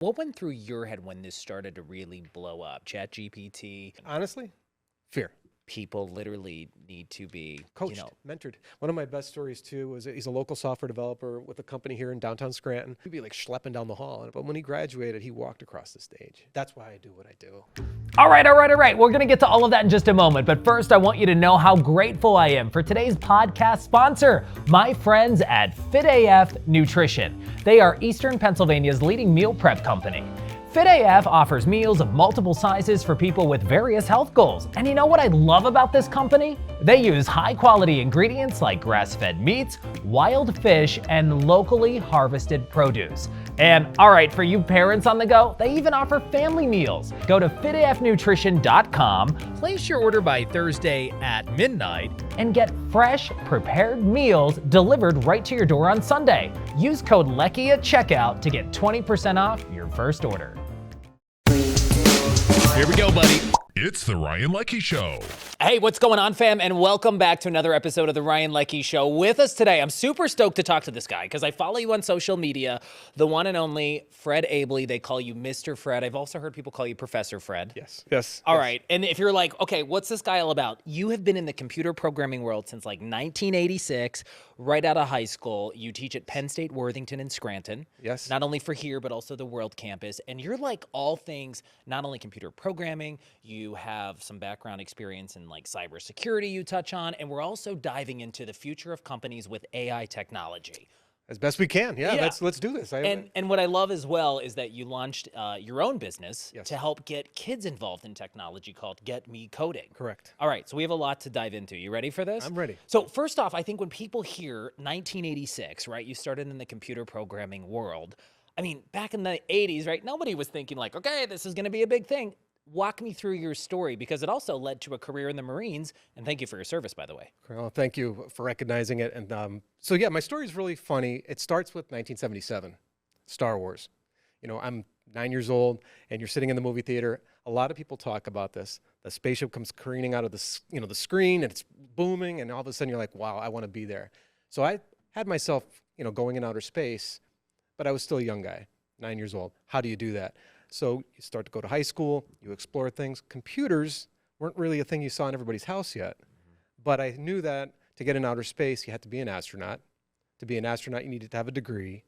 What went through your head when this started to really blow up? ChatGPT, Honestly, fear. people literally need to be, Coached, mentored. One of my best stories too was he's a local software developer with a company here in downtown Scranton. He'd be like schlepping down the hall, but when he graduated, he walked across the stage. That's why I do what I do. All right. We're going to get to all of that in just a moment. But first, I want you to know how grateful I am for today's podcast sponsor, my friends at FitAF Nutrition. They are Eastern Pennsylvania's leading meal prep company. FitAF offers meals of multiple sizes for people with various health goals. And you know what I love about this company? They use high-quality ingredients like grass-fed meats, wild fish, and locally harvested produce. And all right, for you parents on the go, they even offer family meals. Go to fitafnutrition.com, place your order by Thursday at midnight, and get fresh, prepared meals delivered right to your door on Sunday. Use code Leckey at checkout to get 20% off your first order. Here we go, buddy. It's the Ryan Leckey Show. Hey, what's going on, fam? And welcome back to another episode of the Ryan Leckey Show. With us today, I'm super stoked to talk to this guy because I follow you on social media, the one and only Fred Aebli. They call you Mr. Fred. I've also heard people call you Professor Fred. Yes. All right. And if you're like, okay, what's this guy all about? You have been in the computer programming world since like 1986, right out of high school. You teach at Penn State Worthington in Scranton. Yes. Not only for here, but also the World Campus. And you're like all things, not only computer programming, you have some background experience in like cybersecurity you touch on, and we're also diving into the future of companies with AI technology. As best we can. Yeah. Let's do this. And what I love as well is that you launched your own business Yes. to help get kids involved in technology called Get Me Coding. Correct. All right, so we have a lot to dive into. You ready for this? I'm ready. So first off, I think when people hear 1986, right, you started in the computer programming world. I mean, back in the 80s, right, nobody was thinking like, okay, this is going to be a big thing. Walk me through your story, because it also led to a career in the Marines. And thank you for your service, by the way. Well, thank you for recognizing it. And so, yeah, my story is really funny. It starts with 1977, Star Wars. You know, I'm 9 years old, and you're sitting in the movie theater. A lot of people talk about this. The spaceship comes careening out of the screen, and it's booming, and all of a sudden you're like, wow, I want to be there. So I had myself, going in outer space, but I was still a young guy, 9 years old. How do you do that? So you start to go to high school, you explore things. Computers weren't really a thing you saw in everybody's house yet. But I knew that to get in outer space, you had to be an astronaut. To be an astronaut, you needed to have a degree.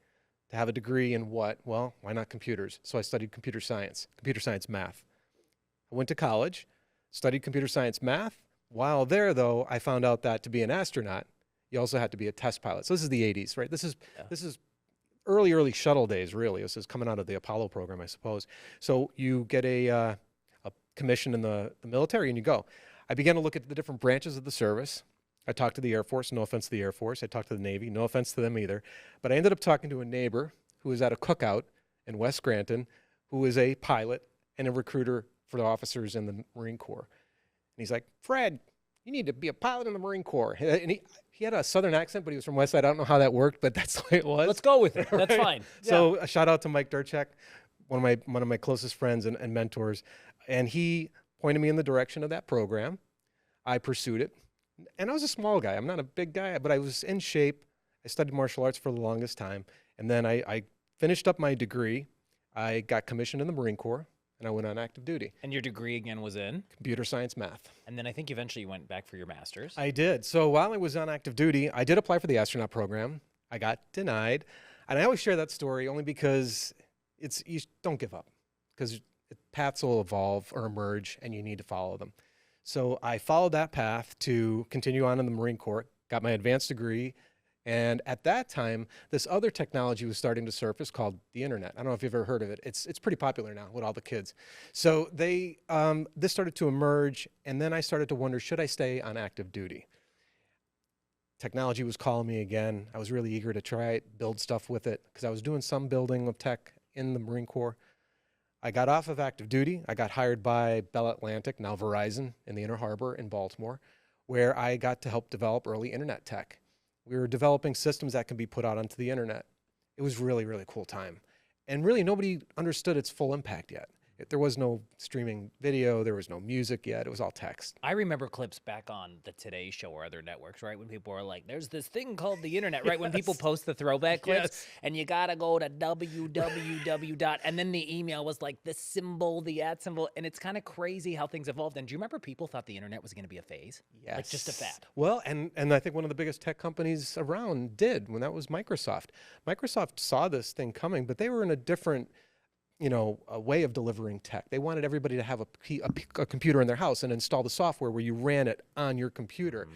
To have a degree in what? Well, why not computers? So I studied computer science math. I went to college, studied computer science math. While there, though, I found out that to be an astronaut, you also had to be a test pilot. So this is the 80s, right? This is early shuttle days, really. This is coming out of the Apollo program, I suppose. So you get a commission in the military and you go. I began to look at the different branches of the service. I talked to the Air Force, no offense to the Air Force. I talked to the Navy, no offense to them either. But I ended up talking to a neighbor who was at a cookout in West Scranton, who was a pilot and a recruiter for the officers in the Marine Corps. And he's like, Fred, you need to be a pilot in the Marine Corps. And he had a southern accent, but he was from West Side. I don't know how that worked, but that's the way it was. Let's go with it. That's Right? fine. So a shout out to Mike Durchek, one of my closest friends and mentors. And he pointed me in the direction of that program. I pursued it. And I was a small guy. I'm not a big guy, but I was in shape. I studied martial arts for the longest time. And then I finished up my degree. I got commissioned in the Marine Corps, and I went on active duty. And your degree again was in? Computer science math. And then I think eventually you went back for your master's. I did. So while I was on active duty, I did apply for the astronaut program. I got denied. And I always share that story only because you don't give up, because paths will evolve or emerge and you need to follow them. So I followed that path to continue on in the Marine Corps, got my advanced degree. And at that time, this other technology was starting to surface called the internet. I don't know if you've ever heard of it. It's pretty popular now with all the kids. So this started to emerge, and then I started to wonder, should I stay on active duty? Technology was calling me again. I was really eager to try it, build stuff with it, because I was doing some building of tech in the Marine Corps. I got off of active duty. I got hired by Bell Atlantic, now Verizon, in the Inner Harbor in Baltimore, where I got to help develop early internet tech. We were developing systems that can be put out onto the internet. It was really, really cool time. And really, nobody understood its full impact yet. There was no streaming video. There was no music yet. It was all text. I remember clips back on the Today Show or other networks, right? When people were like, there's this thing called the internet, right? When people post the throwback clips and you got to go to www dot, and then the email was like the symbol, the @ symbol. And it's kind of crazy how things evolved. And do you remember people thought the internet was going to be a phase? Yes. Like just a fad. Well, and I think one of the biggest tech companies around did when that was Microsoft. Microsoft saw this thing coming, but they were in a different, a way of delivering tech. They wanted everybody to have a computer in their house and install the software where you ran it on your computer.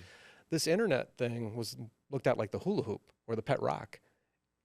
This internet thing was looked at like the hula hoop or the pet rock.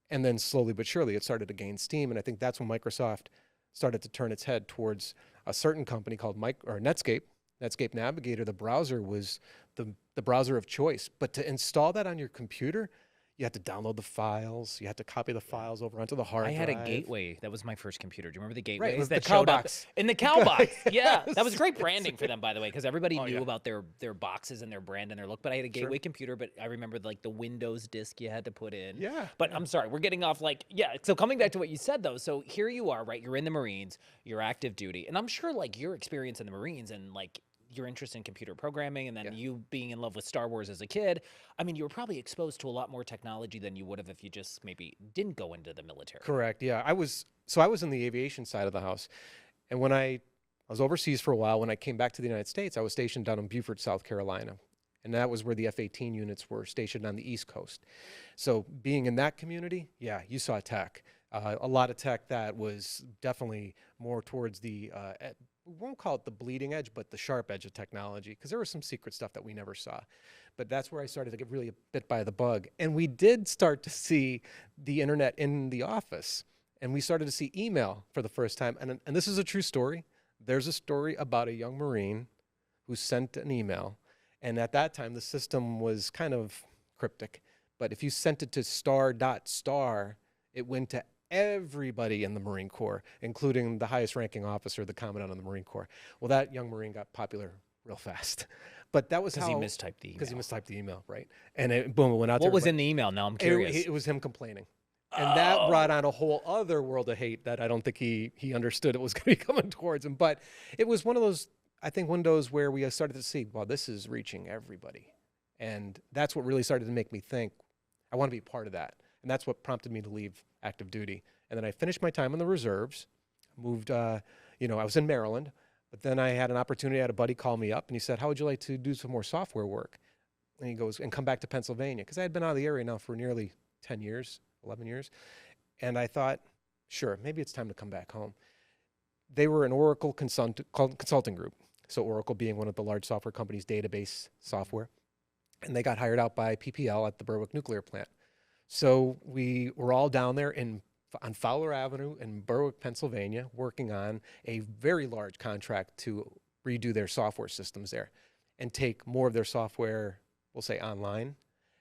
And then slowly but surely it started to gain steam. And I think that's when Microsoft started to turn its head towards a certain company called Netscape. Netscape Navigator, the browser was the browser of choice. But to install that on your computer, you had to download the files. You had to copy the files over onto the hard drive. I had a Gateway. That was my first computer. Do you remember the Gateways? Right, with that the showed up cowbox. in the cowbox. Yeah, Yes. that was great branding for them, by the way, because everybody knew yeah. about their boxes and their brand and their look. But I had a Gateway computer, but I remember like the Windows disk you had to put in. Yeah. But I'm sorry, we're getting off So coming back to what you said though, so here you are, right? You're in the Marines, you're active duty, and I'm sure like your experience in the Marines and like your interest in computer programming and then you being in love with Star Wars as a kid, I mean, you were probably exposed to a lot more technology than you would have if you just maybe didn't go into the military. Correct. Yeah. I was in the aviation side of the house. And when I was overseas for a while, when I came back to the United States, I was stationed down in Beaufort, South Carolina. And that was where the F-18 units were stationed on the East Coast. So being in that community, yeah, you saw tech. A lot of tech that was definitely more towards the, we won't call it the bleeding edge, but the sharp edge of technology, because there was some secret stuff that we never saw. But that's where I started to get really bit by the bug. And we did start to see the internet in the office. And we started to see email for the first time. And this is a true story. There's a story about a young Marine who sent an email. And at that time, the system was kind of cryptic. But if you sent it to star.star, it went to everybody in the Marine Corps, including the highest ranking officer, the commandant of the Marine Corps. Well, that young Marine got popular real fast. But that was how... Because he mistyped the email. Because he mistyped the email, right? And it, boom, it went out to What was everybody. in the email? Now I'm curious. It was him complaining. And that brought on a whole other world of hate that I don't think he understood it was going to be coming towards him. But it was one of those, I think, windows where we started to see, well, this is reaching everybody. And that's what really started to make me think, I want to be part of that. And that's what prompted me to leave active duty. And then I finished my time in the reserves, moved, I was in Maryland, but then I had an opportunity, I had a buddy call me up and he said, how would you like to do some more software work? And he goes, and come back to Pennsylvania. Because I had been out of the area now for nearly 10 years, 11 years. And I thought, sure, maybe it's time to come back home. They were an Oracle consulting group. So Oracle being one of the large software companies, database software. And they got hired out by PPL at the Berwick nuclear plant. So we were all down there on Fowler Avenue in Berwick, Pennsylvania, working on a very large contract to redo their software systems there and take more of their software, we'll say, online.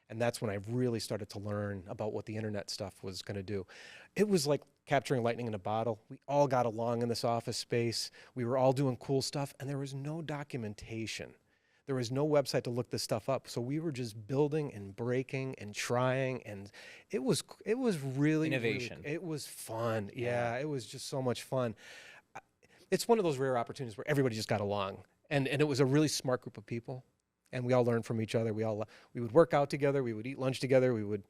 And that's when I really started to learn about what the internet stuff was going to do. It was like capturing lightning in a bottle. We all got along in this office space. We were all doing cool stuff, and there was no documentation. There was no website to look this stuff up. So we were just building and breaking and trying, and it was really innovation. It was fun. Yeah, it was just so much fun. It's one of those rare opportunities where everybody just got along, and it was a really smart group of people, and we all learned from each other. We would work out together. We would eat lunch together. We would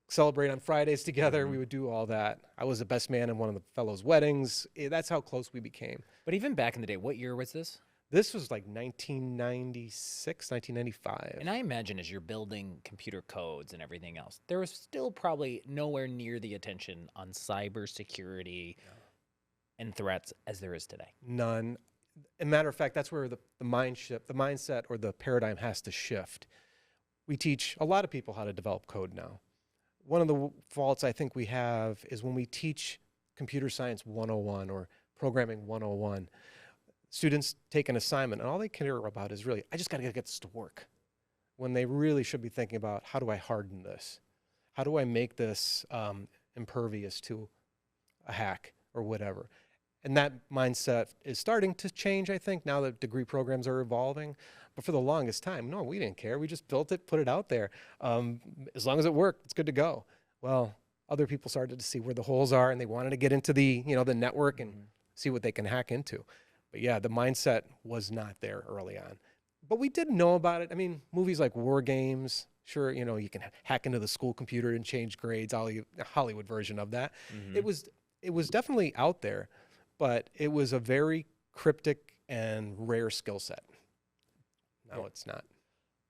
celebrate on Fridays together. We would do all that. I was the best man in one of the fellows' weddings. That's how close we became. But even back in the day, what year was this? This was like 1996, 1995. And I imagine as you're building computer codes and everything else, there was still probably nowhere near the attention on cybersecurity and threats as there is today. None. As a matter of fact, that's where the mindset or the paradigm has to shift. We teach a lot of people how to develop code now. One of the faults I think we have is when we teach computer science 101 or programming 101, students take an assignment and all they care about is really, I just got to get this to work. When they really should be thinking about, how do I harden this? How do I make this impervious to a hack or whatever? And that mindset is starting to change, I think, now that degree programs are evolving. But for the longest time, no, we didn't care. We just built it, put it out there. As long as it worked, it's good to go. Well, other people started to see where the holes are, and they wanted to get into the network, and see what they can hack into. But yeah, the mindset was not there early on. But we did know about it. I mean, movies like War Games, sure, you know, you can hack into the school computer and change grades, Hollywood version of that. Mhm. It was definitely out there, but it was a very cryptic and rare skill set. Now it's not.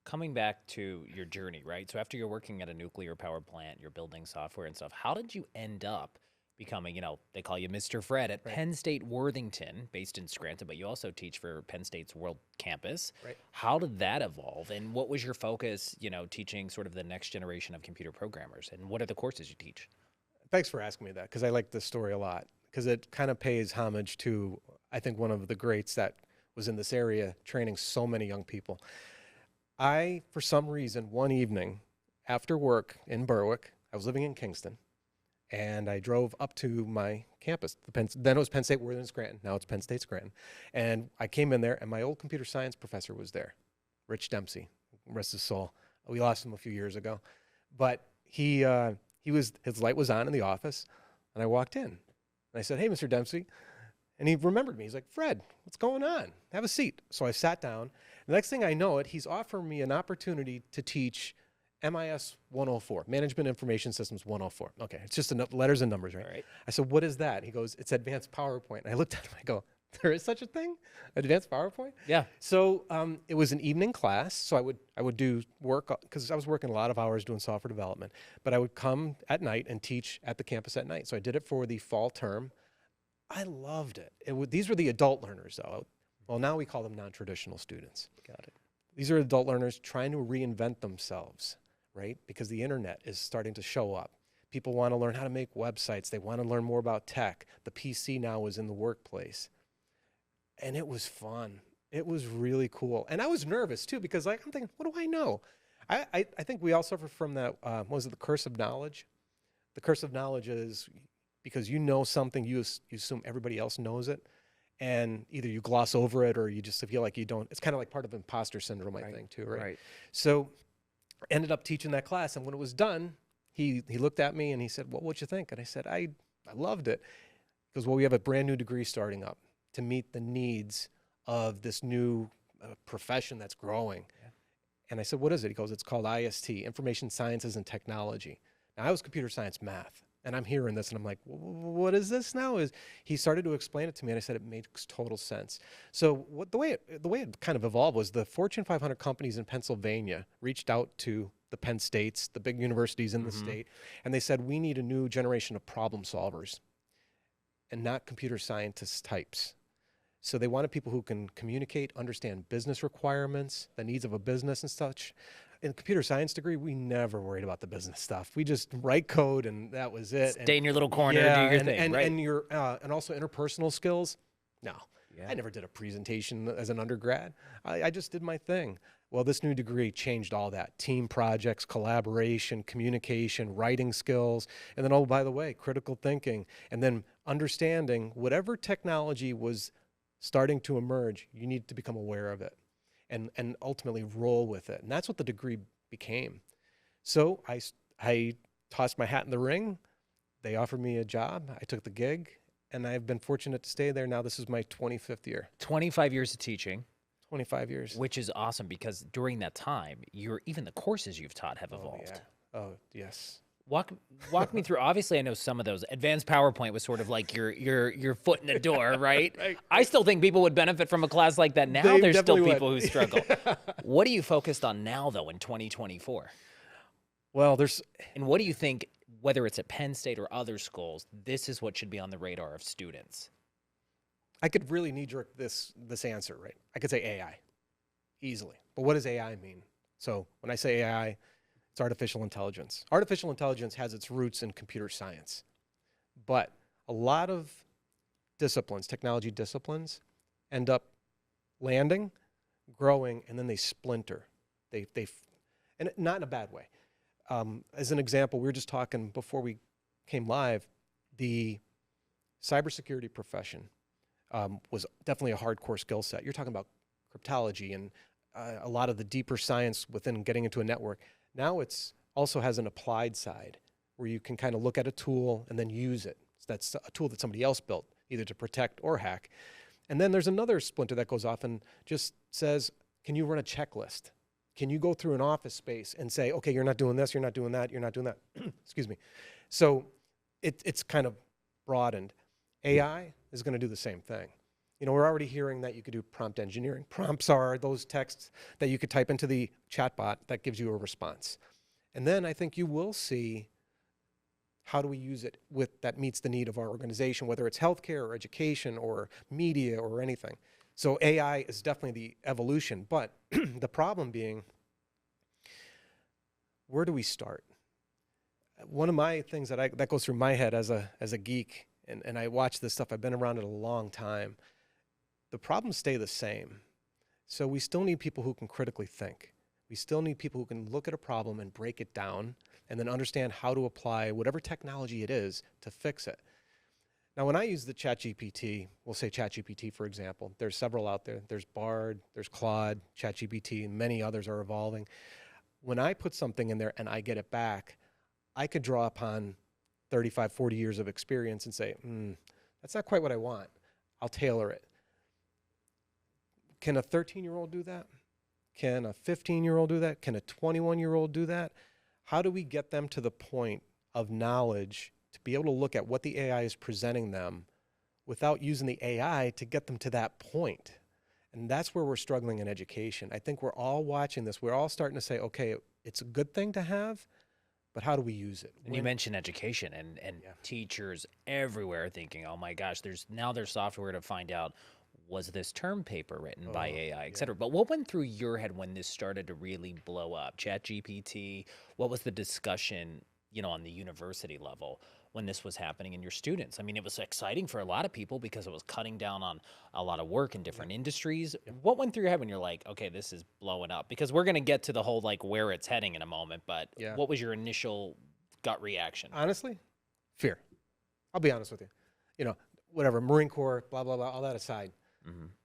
Coming back to your journey, right? So after you're working at a nuclear power plant, you're building software and stuff. How did you end up becoming, you know, they call you Mr. Fred at Penn State Worthington, based in Scranton, but you also teach for Penn State's World Campus. Right. How did that evolve? And what was your focus, you know, teaching sort of the next generation of computer programmers? And what are the courses you teach? Thanks for asking me that, because I like this story a lot, because it kind of pays homage to, I think, one of the greats that was in this area training so many young people. For some reason, one evening after work in Berwick, I was living in Kingston, and I drove up to my campus. Then it was Penn State Worthington Scranton. Now it's Penn State Scranton. And I came in there, and my old computer science professor was there, Rich Dempsey, rest his soul. We lost him a few years ago. But his light was on in the office, and I walked in. And I said, "Hey, Mr. Dempsey." And he remembered me. He's like, "Fred, what's going on? Have a seat." So I sat down. The next thing I know he's offering me an opportunity to teach MIS 104, Management Information Systems 104. Okay, it's just letters and numbers, right? All right. I said, "What is that?" He goes, "It's Advanced PowerPoint." And I looked at him, I go, "There is such a thing? Advanced PowerPoint?" Yeah. So it was an evening class. So I would do work, because I was working a lot of hours doing software development. But I would come at night and teach at the campus at night. So I did it for the fall term. I loved it. These were the adult learners, though. Well, now we call them non-traditional students. Got it. These are adult learners trying to reinvent themselves, right? Because the internet is starting to show up. People want to learn how to make websites. They want to learn more about tech. The PC now is in the workplace. And it was fun. It was really cool. And I was nervous, too, because I'm thinking, what do I know? I think we all suffer from that, what was it, the curse of knowledge? The curse of knowledge is because you know something, you assume everybody else knows it. And either you gloss over it or you just feel like you don't. It's kind of like part of imposter syndrome, I think, too, right? Right. So ended up teaching that class. And when it was done, he looked at me and he said, "Well, what'd you think?" And I said, I loved it. He goes, "Well, we have a brand new degree starting up to meet the needs of this new profession that's growing." Yeah. And I said, "What is it?" He goes, "It's called IST, Information Sciences and Technology." Now, I was computer science math. And I'm hearing this, and I'm like, "What is this now?" He started to explain it to me, and I said it makes total sense. So the way it kind of evolved was the Fortune 500 companies in Pennsylvania reached out to the Penn States, the big universities in the state, and they said, "We need a new generation of problem solvers, and not computer scientist types." So they wanted people who can communicate, understand business requirements, the needs of a business and such. In a computer science degree, we never worried about the business stuff. We just write code, and that was it. Stay in your little corner, Yeah, do your thing, right? And also interpersonal skills. No, Yeah. I never did a presentation as an undergrad. I just did my thing. Well, this new degree changed all that. Team projects, collaboration, communication, writing skills, and then, oh, by the way, critical thinking, and then understanding whatever technology was starting to emerge, you need to become aware of it and ultimately roll with it. And that's what the degree became. So I tossed my hat in the ring. They offered me a job. I took the gig, and I've been fortunate to stay there. Now this is my 25th year. 25 years of teaching, 25 years. which is awesome because during that time, even the courses you've taught have evolved. Yeah. Oh, yes. Walk me through. Obviously, I know some of those. Advanced PowerPoint was sort of like your foot in the door, right? Right. I still think people would benefit from a class like that now. They There's still definitely people would. who struggle. What are you focused on now, though, in 2024? Well, And what do you think, whether it's at Penn State or other schools, this is what should be on the radar of students? I could really knee-jerk this answer, right? I could say AI, easily. But what does AI mean? So when I say AI, it's artificial intelligence. Artificial intelligence has its roots in computer science. But a lot of disciplines, technology disciplines, end up landing, growing, and then they splinter. And not in a bad way. As an example, we were just talking before we came live, the cybersecurity profession was definitely a hardcore skill set. You're talking about cryptology and a lot of the deeper science within getting into a network. Now it's also has an applied side where you can kind of look at a tool and then use it. So that's a tool that somebody else built. either to protect or hack. And then there's another splinter that goes off and just says, can you run a checklist? Can you go through an office space and say, okay, you're not doing this, you're not doing that, you're not doing that. Excuse me. So it's kind of broadened. AI is going to do the same thing. You know, we're already hearing that you could do prompt engineering. Prompts are those texts that you could type into the chatbot that gives you a response. And then I think you will see how do we use it that meets the need of our organization, whether it's healthcare or education or media or anything. So AI is definitely the evolution, but the problem being, where do we start? One of my things that goes through my head as a geek, and I watch this stuff, I've been around it a long time, the problems stay the same. So we still need people who can critically think. We still need people who can look at a problem and break it down and then understand how to apply whatever technology it is to fix it. Now, when I use the ChatGPT, we'll say ChatGPT, for example, there's several out there. There's Bard, there's Claude, ChatGPT, and many others are evolving. When I put something in there and I get it back, I could draw upon 35, 40 years of experience and say, that's not quite what I want. I'll tailor it. Can a 13-year-old do that? Can a 15-year-old do that? Can a 21-year-old do that? How do we get them to the point of knowledge to be able to look at what the AI is presenting them without using the AI to get them to that point? And that's where we're struggling in education. I think we're all watching this. We're all starting to say, okay, it's a good thing to have, but how do we use it? And you mentioned education and teachers everywhere thinking, oh my gosh, there's software to find out, was this term paper written by AI, et cetera. But what went through your head when this started to really blow up? ChatGPT, what was the discussion, on the university level when this was happening in your students? I mean, it was exciting for a lot of people because it was cutting down on a lot of work in different industries. What went through your head when you're like, okay, this is blowing up? Because we're going to get to the whole, where it's heading in a moment, but what was your initial gut reaction? Honestly, fear. I'll be honest with you. Whatever, Marine Corps, blah, blah, blah, all that aside.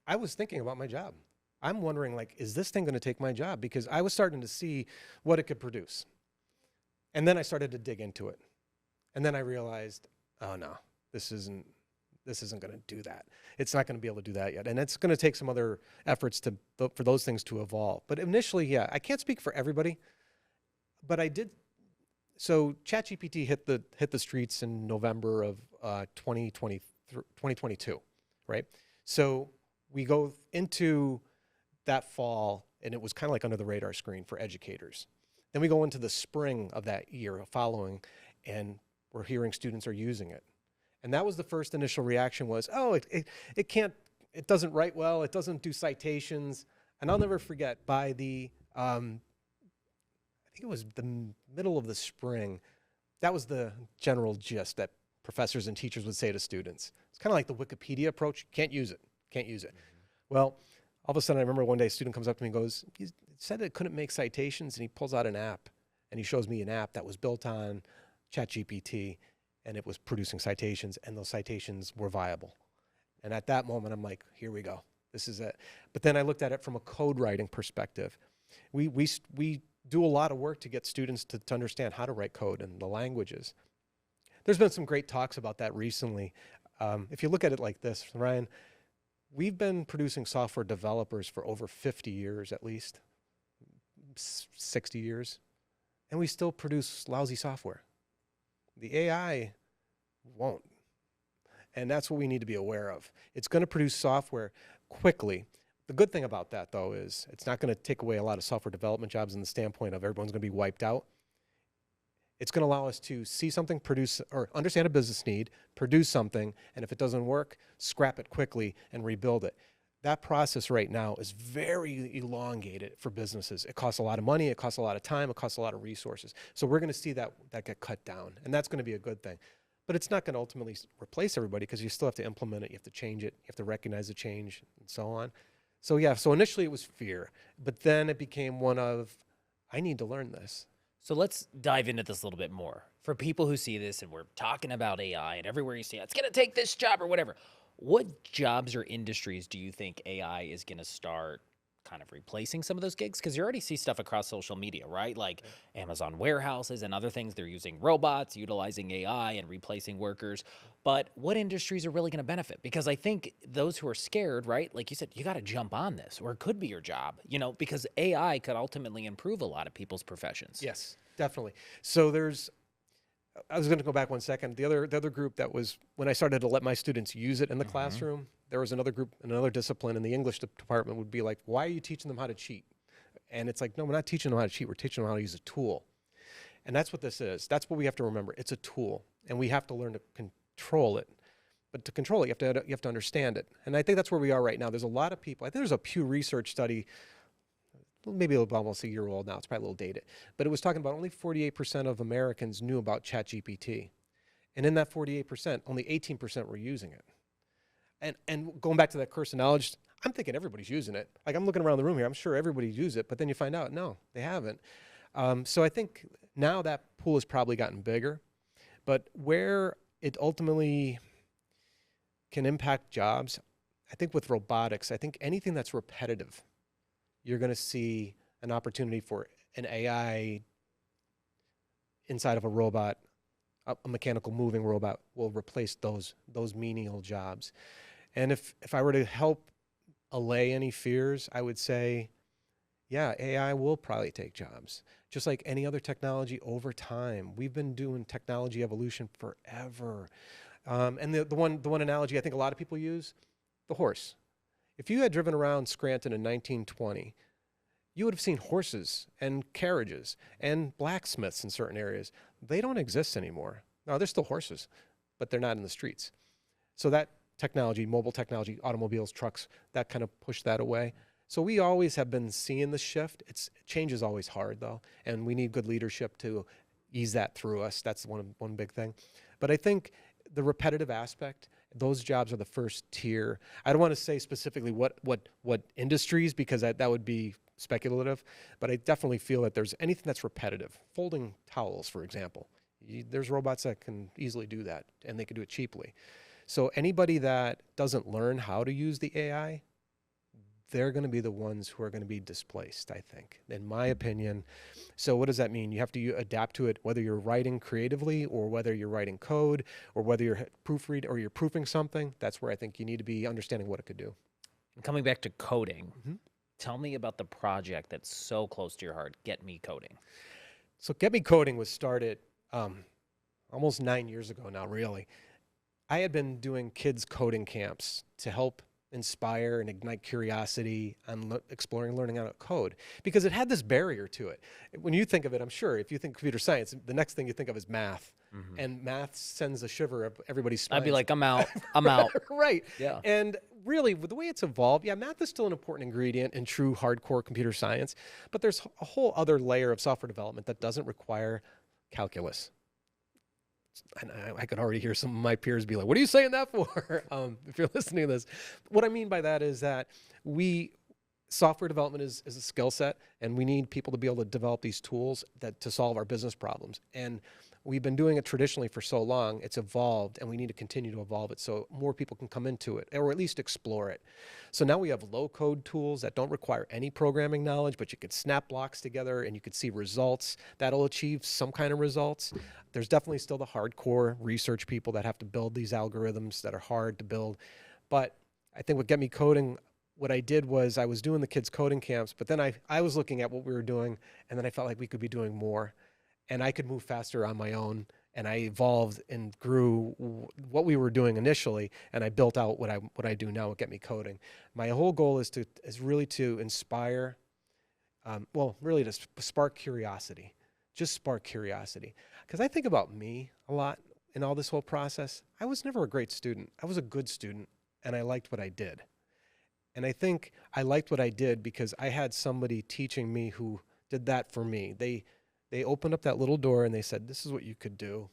I was thinking about my job. I'm wondering, is this thing going to take my job? Because I was starting to see what it could produce. And then I started to dig into it. And then I realized, oh no, this isn't going to do that. It's not going to be able to do that yet. And it's going to take some other efforts for those things to evolve. But initially, I can't speak for everybody, but I did. So ChatGPT hit the streets in November of 2022, right? So we go into that fall, and it was kind of like under the radar screen for educators. Then we go into the spring of that year following, and we're hearing students are using it. And that was the first initial reaction was, oh, it doesn't write well, it doesn't do citations. And I'll never forget, by the, I think it was the middle of the spring, that was the general gist that professors and teachers would say to students. It's kind of like the Wikipedia approach, can't use it. Well, all of a sudden I remember one day a student comes up to me and goes, you said it couldn't make citations, and he pulls out an app, and he shows me an app that was built on ChatGPT, and it was producing citations, and those citations were viable. And at that moment, I'm like, here we go. This is it. But then I looked at it from a code writing perspective. We do a lot of work to get students to understand how to write code and the languages. There's been some great talks about that recently. If you look at it like this, Ryan, we've been producing software developers for over 50 years at least, 60 years, and we still produce lousy software. The AI won't. And that's what we need to be aware of. It's going to produce software quickly. The good thing about that, though, is it's not going to take away a lot of software development jobs in the standpoint of everyone's going to be wiped out. It's going to allow us to see something, produce, or understand a business need, produce something, and if it doesn't work, scrap it quickly and rebuild it. That process right now is very elongated for businesses. It costs a lot of money, it costs a lot of time, it costs a lot of resources. So we're going to see that get cut down, and that's going to be a good thing. But it's not going to ultimately replace everybody because you still have to implement it, you have to change it, you have to recognize the change, and so on. So yeah, so initially it was fear, but then it became one of, I need to learn this. So let's dive into this a little bit more. For people who see this, and we're talking about AI, and everywhere you see it, it's going to take this job or whatever. What jobs or industries do you think AI is going to start kind of replacing some of those gigs? Because you already see stuff across social media, right? Like Amazon warehouses and other things, they're using robots, utilizing AI and replacing workers. But what industries are really going to benefit? Because I think those who are scared, right? Like you said, you got to jump on this, or it could be your job, you know, because AI could ultimately improve a lot of people's professions. Yes, definitely. So I was going to go back 1 second. The other group that was when I started to let my students use it in the classroom, there was another group, another discipline in the English department would be like, why are you teaching them how to cheat? And it's like, no, we're not teaching them how to cheat. We're teaching them how to use a tool. And that's what this is. That's what we have to remember. It's a tool, and we have to learn to control it. But to control it, you have to understand it. And I think that's where we are right now. There's a lot of people. I think there's a Pew Research study, maybe almost a year old now. It's probably a little dated. But it was talking about only 48% of Americans knew about ChatGPT. And in that 48%, only 18% were using it. And going back to that curse of knowledge, I'm thinking everybody's using it. Like, I'm looking around the room here. I'm sure everybody's used it. But then you find out, no, they haven't. So I think now that pool has probably gotten bigger. But where it ultimately can impact jobs, I think with robotics, I think anything that's repetitive, you're going to see an opportunity for an AI inside of a robot, a mechanical moving robot will replace those menial jobs. And if I were to help allay any fears, I would say, yeah, AI will probably take jobs. Just like any other technology over time. We've been doing technology evolution forever. And the one analogy I think a lot of people use, the horse. If you had driven around Scranton in 1920, you would have seen horses and carriages and blacksmiths in certain areas. They don't exist anymore. Now, they're still horses, but they're not in the streets. So that technology, mobile technology, automobiles, trucks, that kind of pushed that away. So we always have been seeing the shift. Change is always hard, though, and we need good leadership to ease that through us. That's one big thing. But I think the repetitive aspect, those jobs are the first tier. I don't want to say specifically what industries, because that would be speculative, but I definitely feel that there's anything that's repetitive. Folding towels, for example. There's robots that can easily do that, and they can do it cheaply. So anybody that doesn't learn how to use the AI, they're going to be the ones who are going to be displaced, I think, in my opinion. So what does that mean? You have to adapt to it, whether you're writing creatively or whether you're writing code or whether you're you're proofing something. That's where I think you need to be understanding what it could do. And coming back to coding, tell me about the project that's so close to your heart, Get Me Coding. So Get Me Coding was started almost 9 years ago now, really. I had been doing kids coding camps to help inspire and ignite curiosity on exploring learning how to code, because it had this barrier to it. When you think of it, I'm sure if you think computer science, the next thing you think of is math. And math sends a shiver up everybody's spine. I'd be like, I'm out. I'm out. Right. Yeah. And really, with the way it's evolved, yeah, math is still an important ingredient in true hardcore computer science, but there's a whole other layer of software development that doesn't require calculus. And I could already hear some of my peers be like, what are you saying that for? If you're listening to this. What I mean by that is that software development is a skill set, and we need people to be able to develop these tools to solve our business problems. And we've been doing it traditionally for so long, it's evolved, and we need to continue to evolve it so more people can come into it, or at least explore it. So now we have low-code tools that don't require any programming knowledge, but you could snap blocks together and you could see results that'll achieve some kind of results. There's definitely still the hardcore research people that have to build these algorithms that are hard to build. But I think with Get Me Coding, what I did was I was doing the kids coding camps, but then I was looking at what we were doing, and then I felt like we could be doing more. And I could move faster on my own, and I evolved and grew what we were doing initially, and I built out what I do now at Get Me Coding. My whole goal is really to inspire, really to spark curiosity, just spark curiosity. Because I think about me a lot in all this whole process. I was never a great student. I was a good student, and I liked what I did. And I think I liked what I did because I had somebody teaching me who did that for me. They opened up that little door and they said, this is what you could do,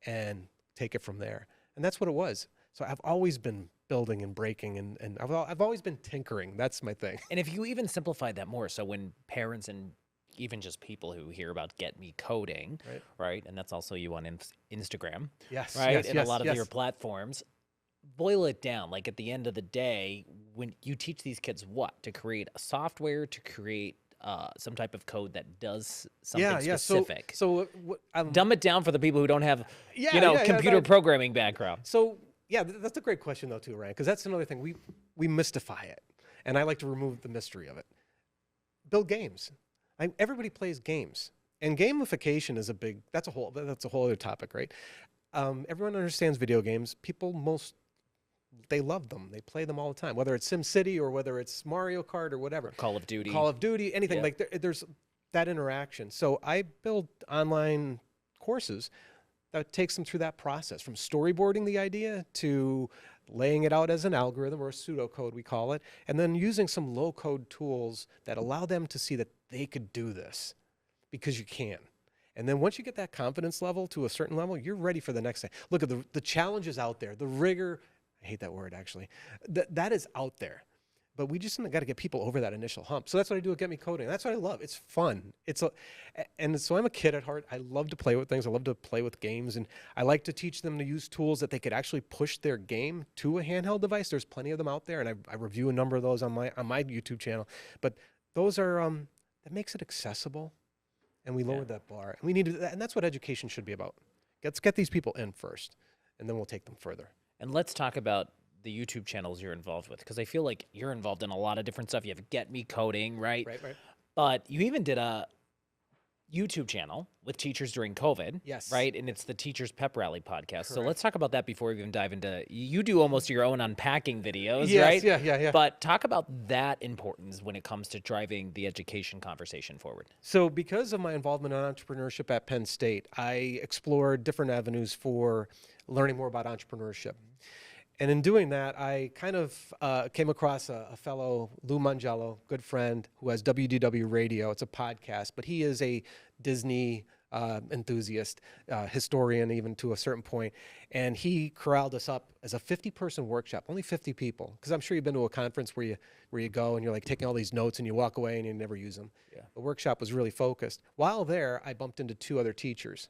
and take it from there. And that's what it was. So I've always been building and breaking, and I've always been tinkering. That's my thing. And if you even simplify that more, so when parents and even just people who hear about Get Me Coding, right? And that's also you on Instagram, yes, right? Yes, and yes, a lot of yes. your platforms, boil it down. Like at the end of the day, when you teach these kids what? To create a software, to create some type of code that does something specific. Dumb it down for the people who don't have, computer programming background. So yeah, that's a great question though too, Ryan, because that's another thing. We mystify it, and I like to remove the mystery of it. Build games. Everybody plays games, and gamification is that's a whole other topic, right? Everyone understands video games. They love them. They play them all the time, whether it's SimCity or whether it's Mario Kart or whatever. Call of Duty. Call of Duty, anything. Like there's that interaction. So I build online courses that takes them through that process, from storyboarding the idea to laying it out as an algorithm or a pseudocode, we call it, and then using some low-code tools that allow them to see that they could do this because you can. And then once you get that confidence level to a certain level, you're ready for the next thing. Look at the challenges out there, the rigor. I hate that word, actually. That is out there. But we just got to get people over that initial hump. So that's what I do with Get Me Coding. That's what I love. It's fun. And so I'm a kid at heart. I love to play with things. I love to play with games. And I like to teach them to use tools that they could actually push their game to a handheld device. There's plenty of them out there. And I review a number of those on my YouTube channel. But those are, that makes it accessible. And we lowered that bar. And we need to, and that's what education should be about. Let's get these people in first, and then we'll take them further. And let's talk about the YouTube channels you're involved with, because I feel like you're involved in a lot of different stuff. You have Get Me Coding, right? Right. But you even did a YouTube channel with teachers during COVID. Yes. Right? And it's the Teachers Pep Rally podcast. Correct. So let's talk about that before we even dive into, you do almost your own unpacking videos, right? Yeah. But talk about that importance when it comes to driving the education conversation forward. So because of my involvement in entrepreneurship at Penn State, I explored different avenues for learning more about entrepreneurship. And in doing that, I kind of came across a fellow, Lou Mangello, good friend, who has WDW Radio. It's a podcast, but he is a Disney enthusiast, historian even to a certain point. And he corralled us up as a 50-person workshop, only 50 people. Because I'm sure you've been to a conference where you go and you're like taking all these notes and you walk away and you never use them. Yeah. The workshop was really focused. While there, I bumped into 2 other teachers,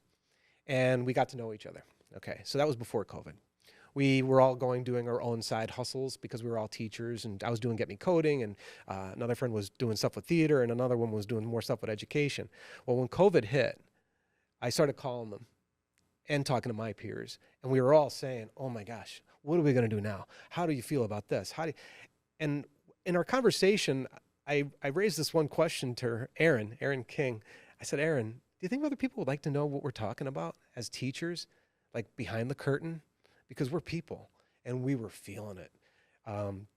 and we got to know each other. Okay, so that was before COVID. We were all doing our own side hustles because we were all teachers, and I was doing Get Me Coding, and another friend was doing stuff with theater, and another one was doing more stuff with education. Well, when COVID hit, I started calling them and talking to my peers, and we were all saying, oh my gosh, what are we going to do now? How do you feel about this? And in our conversation, I raised this one question to Aaron King. I said, Aaron, do you think other people would like to know what we're talking about as teachers, like behind the curtain? Because we're people, and we were feeling it.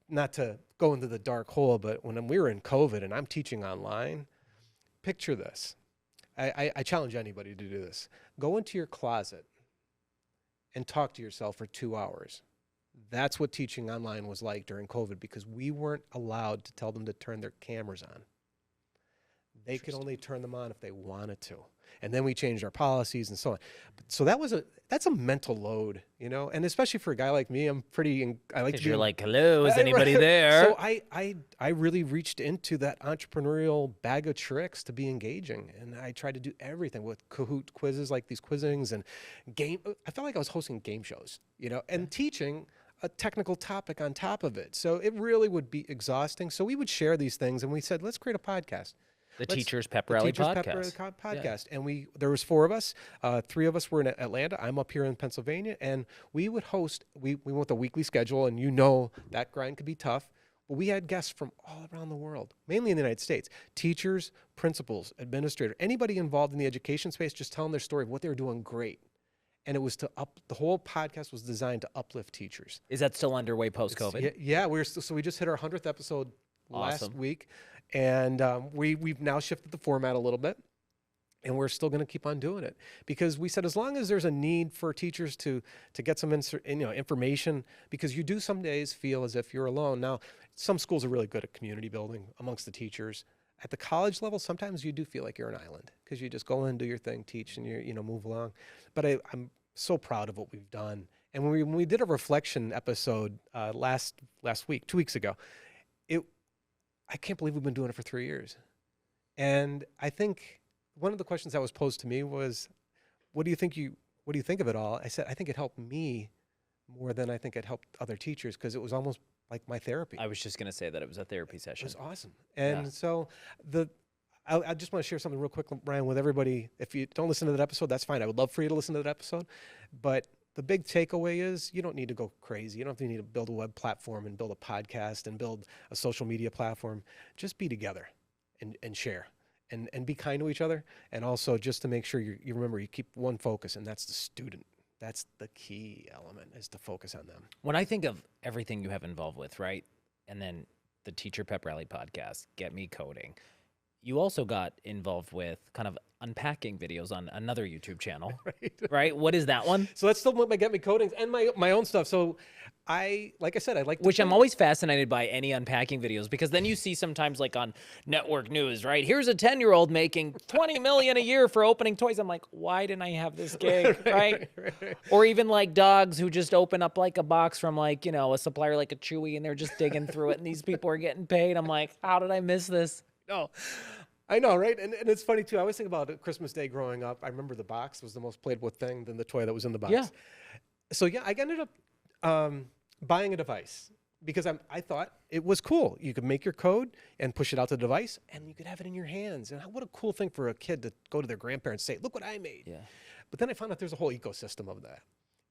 Not to go into the dark hole, but when we were in COVID and I'm teaching online, picture this. I challenge anybody to do this. Go into your closet and talk to yourself for 2 hours. That's what teaching online was like during COVID, because we weren't allowed to tell them to turn their cameras on. They could only turn them on if they wanted to. And then we changed our policies and so on. So that's a mental load, and especially for a guy like me, I like to be. You're like, hello, is anybody there? So I really reached into that entrepreneurial bag of tricks to be engaging. And I tried to do everything with Kahoot quizzes, like these quizzings and I felt like I was hosting game shows, and teaching a technical topic on top of it. So it really would be exhausting. So we would share these things, and we said, let's create a podcast. The Teachers Pep Rally podcast. Yeah. And there was 4 of us. 3 of us were in Atlanta. I'm up here in Pennsylvania, and we would host. We went with a weekly schedule, and that grind could be tough. But we had guests from all around the world, mainly in the United States. Teachers, principals, administrators, anybody involved in the education space, just telling their story of what they were doing great. And it was the whole podcast was designed to uplift teachers. Is that still underway post-COVID? Yeah, so we just hit our 100th episode last week. And we've now shifted the format a little bit, and we're still going to keep on doing it, because we said as long as there's a need for teachers to get some information, because you do some days feel as if you're alone. Now, some schools are really good at community building amongst the teachers. At the college level, sometimes you do feel like you're an island, because you just go in, do your thing, teach, and you move along. But I'm so proud of what we've done. And when we did a reflection episode last week, 2 weeks ago, I can't believe we've been doing it for 3 years. And I think one of the questions that was posed to me was, what do you think of it all? I said, I think it helped me more than I think it helped other teachers because it was almost like my therapy. I was just going to say that it was a therapy It session. was awesome. And Yeah. so I just want to share something real quick, Ryan, with everybody. If you don't listen to that episode, that's fine. I would love for you to listen to that episode. But the big takeaway is you don't need to go crazy. You don't need to build a web platform and build a podcast and build a social media platform. Just be together and share and be kind to each other. And also just to make sure you remember you keep one focus, and that's the student. That's the key element, is to focus on them. When I think of everything you have involved with, right? And then the Teacher Pep Rally podcast, Get Me Coding. You also got involved with kind of unpacking videos on another YouTube channel, right? What is that one? So that's still my Get Me Codings and my own stuff. So like I said, I like to Which I'm think- always fascinated by any unpacking videos, because then you see sometimes like on network news, right? Here's a 10-year-old making 20 million a year for opening toys. I'm like, why didn't I have this gig, right? Or even like dogs who just open up like a box from like, a supplier like a Chewy, and they're just digging through it and these people are getting paid. I'm like, how did I miss this? No, I know, right? And it's funny too. I always think about Christmas Day growing up. I remember the box was the most played with thing than the toy that was in the box. Yeah. So yeah, I ended up buying a device because I thought it was cool. You could make your code and push it out to the device, and you could have it in your hands. And what a cool thing for a kid to go to their grandparents and say, "Look what I made." Yeah. But then I found out there's a whole ecosystem of that,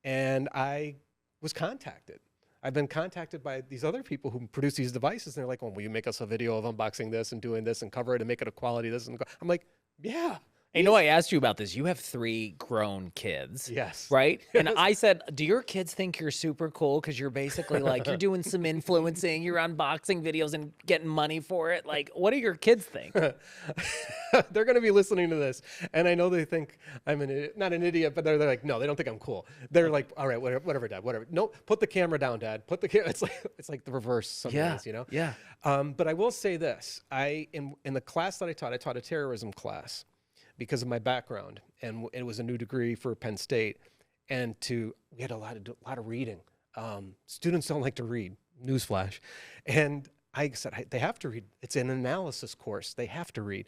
and I was contacted. I've been contacted by these other people who produce these devices, and they're like, "Oh, will you make us a video of unboxing this and doing this and cover it and make it a quality this?" And I'm like, "Yeah." Hey, I asked you about this. You have 3 grown kids. Yes. Right? And I said, do your kids think you're super cool? Because you're basically like, you're doing some influencing, you're unboxing videos and getting money for it. Like, what do your kids think? They're going to be listening to this, and I know they think I'm not an idiot, but they're like, no, they don't think I'm cool. They're like, all right, whatever, Dad, whatever. No, put the camera down, Dad. Put the camera. It's like the reverse sometimes, Yeah. But I will say this: in the class that I taught a terrorism class because of my background, and it was a new degree for Penn State, and we had a lot of reading. Students don't like to read. Newsflash, and I said they have to read. It's an analysis course. They have to read.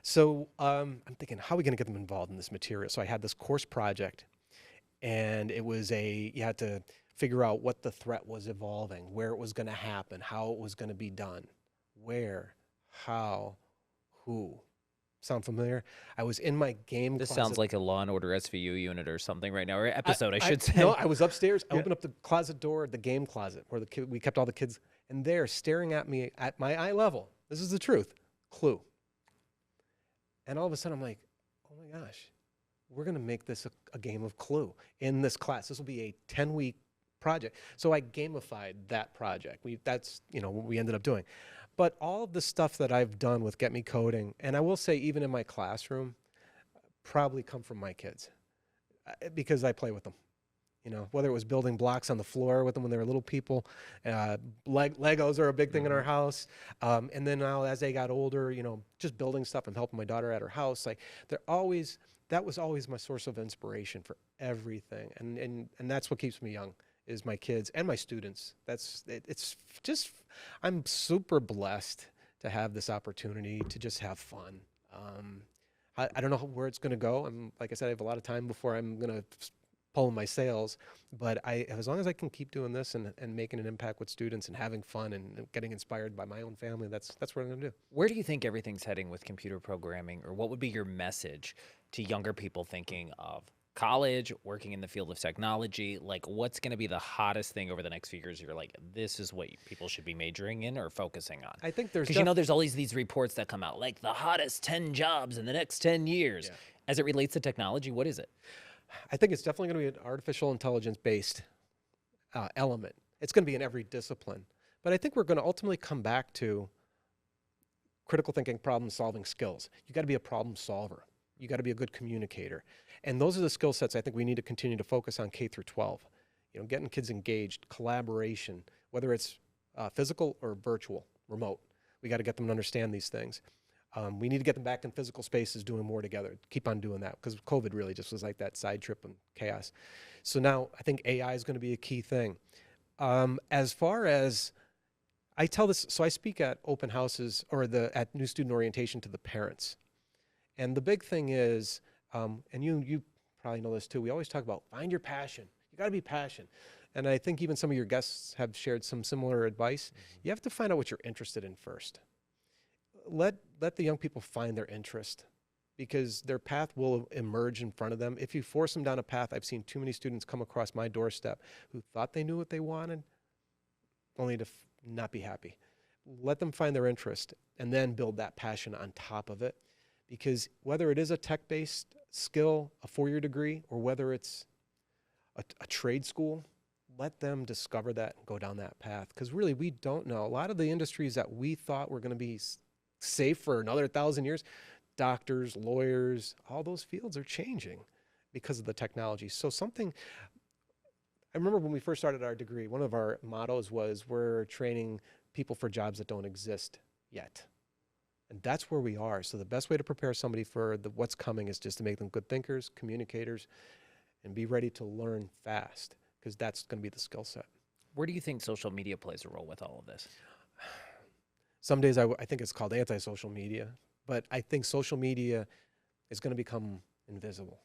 So I'm thinking, how are we going to get them involved in this material? So I had this course project, and it was you had to figure out what the threat was evolving, where it was going to happen, how it was going to be done, where, how, who. Sound familiar? I was in my game This closet. sounds like a Law and Order SVU unit or something right now, or episode, I should say. No, I was upstairs. I opened up the closet door, the game closet, where we kept all the kids, and they're staring at me at my eye level. This is the truth. Clue. And all of a sudden, I'm like, oh my gosh, we're going to make this a game of Clue in this class. This will be a 10-week project. So I gamified that project. That's what we ended up doing. But all of the stuff that I've done with Get Me Coding, and I will say even in my classroom, probably come from my kids because I play with them. Whether it was building blocks on the floor with them when they were little people, Legos are a big thing in our house. And then now as they got older, just building stuff and helping my daughter at her house. Like that was always my source of inspiration for everything. And that's what keeps me young, is my kids and my students. I'm super blessed to have this opportunity to just have fun. I don't know where it's going to go. Like I said, I have a lot of time before I'm going to pull my sails, but as long as I can keep doing this and making an impact with students and having fun and getting inspired by my own family, that's what I'm going to do. Where do you think everything's heading with computer programming, or what would be your message to younger people thinking of college, working in the field of technology? Like, what's going to be the hottest thing over the next few years? You're like, this is what people should be majoring in or focusing on. I think there's because there's always these reports that come out, like the hottest 10 jobs in the next 10 years. Yeah. As it relates to technology, what is it? I think it's definitely going to be an artificial intelligence-based element. It's going to be in every discipline. But I think we're going to ultimately come back to critical thinking, problem-solving skills. You got to be a problem solver. You got to be a good communicator. And those are the skill sets I think we need to continue to focus on K through 12. Getting kids engaged, collaboration, whether it's physical or virtual, remote. We got to get them to understand these things. We need to get them back in physical spaces doing more together. Keep on doing that, because COVID really just was like that side trip and chaos. So now I think AI is going to be a key thing. As far as I tell this, so I speak at open houses or at new student orientation to the parents. And the big thing is, and you probably know this too, we always talk about find your passion. You got to be passionate. and I think even some of your guests have shared some similar advice. You have to find out what you're interested in first. Let the young people find their interest, because their path will emerge in front of them. If you force them down a path, I've seen too many students come across my doorstep who thought they knew what they wanted, only to not be happy. Let them find their interest and then build that passion on top of it. Because whether it is a tech-based skill, a 4-year degree, or whether it's a trade school, let them discover that and go down that path. Because really, we don't know. A lot of the industries that we thought were going to be safe for another 1,000 years, doctors, lawyers, all those fields are changing because of the technology. So I remember when we first started our degree, one of our mottos was, we're training people for jobs that don't exist yet. And that's where we are. So the best way to prepare somebody for what's coming is just to make them good thinkers, communicators, and be ready to learn fast, because that's going to be the skill set. Where do you think social media plays a role with all of this? Some days I think it's called anti-social media, but I think social media is going to become invisible.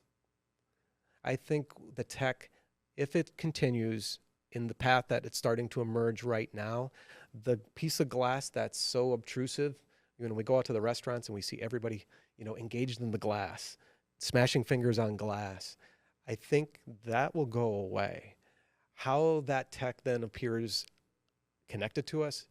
I think the tech, if it continues in the path that it's starting to emerge right now, the piece of glass that's so obtrusive, when we go out to the restaurants and we see everybody, engaged in the glass, smashing fingers on glass, I think that will go away. How that tech then appears connected to us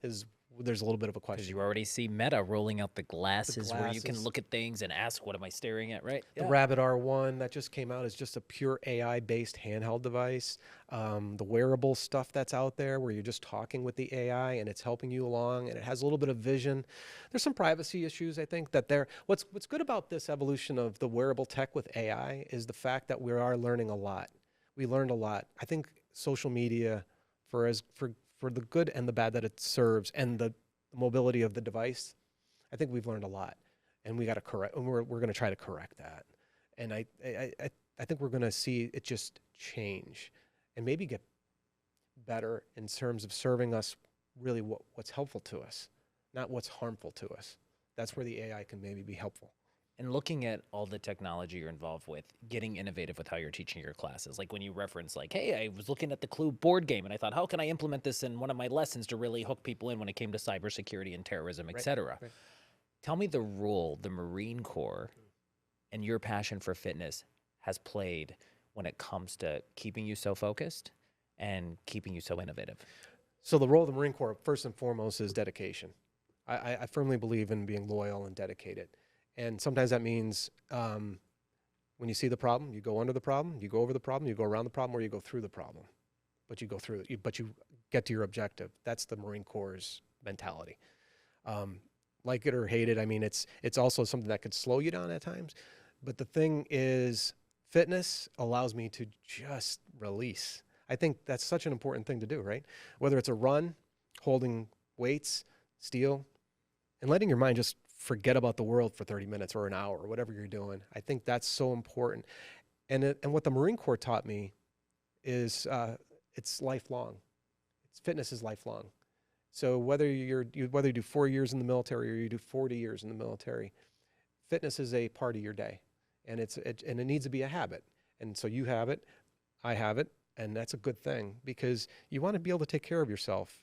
there's a little bit of a question. Because you already see Meta rolling out the glasses where you can look at things and ask, what am I staring at, right? The Rabbit R1 that just came out is just a pure AI-based handheld device. The wearable stuff that's out there where you're just talking with the AI and it's helping you along, and it has a little bit of vision. There's some privacy issues, I think, that what's good about this evolution of the wearable tech with AI is the fact that we are learning a lot. We learned a lot. I think social media, for the good and the bad that it serves, and the mobility of the device, I think we've learned a lot, and we got to correct. And we're going to try to correct that. And I think we're going to see it just change, and maybe get better in terms of serving us really what's helpful to us, not what's harmful to us. That's where the AI can maybe be helpful. And looking at all the technology you're involved with, getting innovative with how you're teaching your classes. Like when you reference, like, hey, I was looking at the Clue board game and I thought, how can I implement this in one of my lessons to really hook people in when it came to cybersecurity and terrorism, et cetera. Right. Tell me the role the Marine Corps and your passion for fitness has played when it comes to keeping you so focused and keeping you so innovative. So the role of the Marine Corps, first and foremost, is dedication. I firmly believe in being loyal and dedicated. And sometimes that means when you see the problem, you go under the problem, you go over the problem, you go around the problem, or you go through the problem. But you go through it, but you get to your objective. That's the Marine Corps' mentality. Like it or hate it, I mean, it's also something that could slow you down at times. But the thing is, fitness allows me to just release. I think that's such an important thing to do, right? Whether it's a run, holding weights, steel, and letting your mind just forget about the world for 30 minutes or an hour or whatever you're doing. I think that's so important. And what the Marine Corps taught me is it's lifelong. Fitness is lifelong. So whether you do 4 years in the military or you do 40 years in the military, fitness is a part of your day, and it needs to be a habit. And so you have it, I have it, and that's a good thing, because you want to be able to take care of yourself.